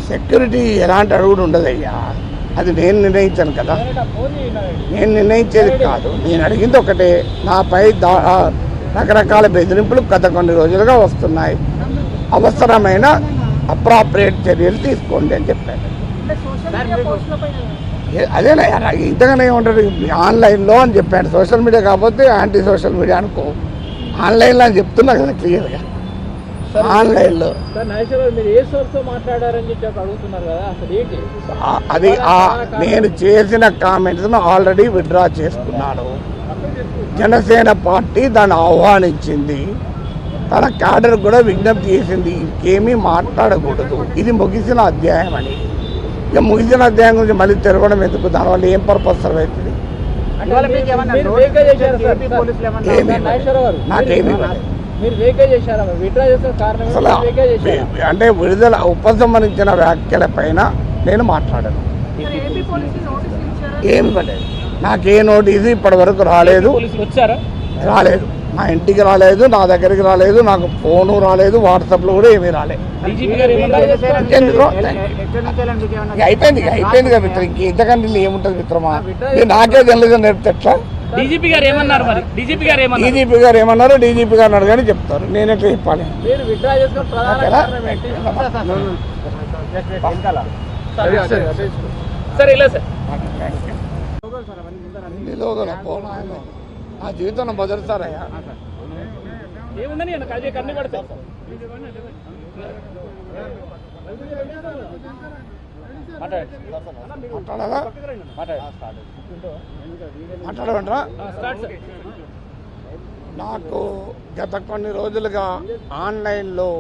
Security ఎలాంటి అడుగుడు ఉండదయ్యా, అది నేను నిర్ణయించాను కదా. నేను నిర్ణయించేది కాదు, నేను అడిగింది ఒకటే, నాపై రకరకాల బెదిరింపులు గత కొన్ని రోజులుగా వస్తున్నాయి, అవసరమైన అప్రాప్రియేట్ చర్యలు తీసుకోండి అని చెప్పాను. అదేనా ఇంతగానే ఉంటుంది ఆన్లైన్లో అని చెప్పాను. సోషల్ మీడియా కాకపోతే యాంటీ సోషల్ మీడియా అనుకో, ఆన్లైన్లో అని చెప్తున్నా కదా క్లియర్గా. ఆన్లైన్లో అది నేను చేసిన కామెంట్స్ను ఆల్రెడీ విత్డ్రా చేసుకున్నాను. జనసేన పార్టీ దాన్ని ఆహ్వానించింది, తన క్యాడర్ కూడా విజ్ఞప్తి చేసింది ఇంకేమీ మాట్లాడకూడదు, ఇది ముగిసిన అధ్యాయం అని. ఇక ముగిసిన అధ్యాయం గురించి మళ్ళీ తిరగడం ఎందుకు, దానివల్ల ఏం పర్పస్ సర్వ్ అవుతుంది? నాకేమీ అసలు అంటే విడుదల ఉపసంహరించిన వ్యాఖ్యల పైన నేను మాట్లాడాను. ఏమి పడలేదు, నాకే నోటీసు ఇప్పటి వరకు రాలేదు. మా ఇంటికి రాలేదు, నా దగ్గరికి రాలేదు, నాకు ఫోను రాలేదు, వాట్సాప్లో కూడా ఏమీ రాలేదు. అయిపోయింది కదా మిత్రం, ఇంక ఇంతకంటే ఏముంటుంది మిత్రమా? నాకే తెలియదు నేర్పితే ఎట్లా? డీజీపీ గారు ఏమన్నారు? డీజీపీ గారు అడగని చెప్తారు, నేను ఎట్లా చెప్పాలి? నా జీవితంలో మొదటిసారయ్యా. మాట్లాడమంటారా? నాకు గత కొన్ని రోజులుగా ఆన్లైన్లో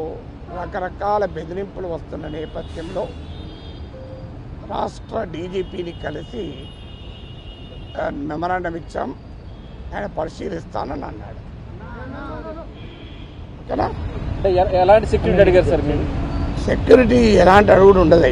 రకరకాల బెదిరింపులు వస్తున్న నేపథ్యంలో రాష్ట్ర డీజీపీని కలిసి మెమరాండం ఇచ్చాం, ఆయన పరిశీలిస్తానని అన్నాడు. ఓకేనా? ఎలాంటి సెక్యూరిటీ అడిగారు సార్? సెక్యూరిటీ ఎలాంటి అడుగుడు ఉండదు.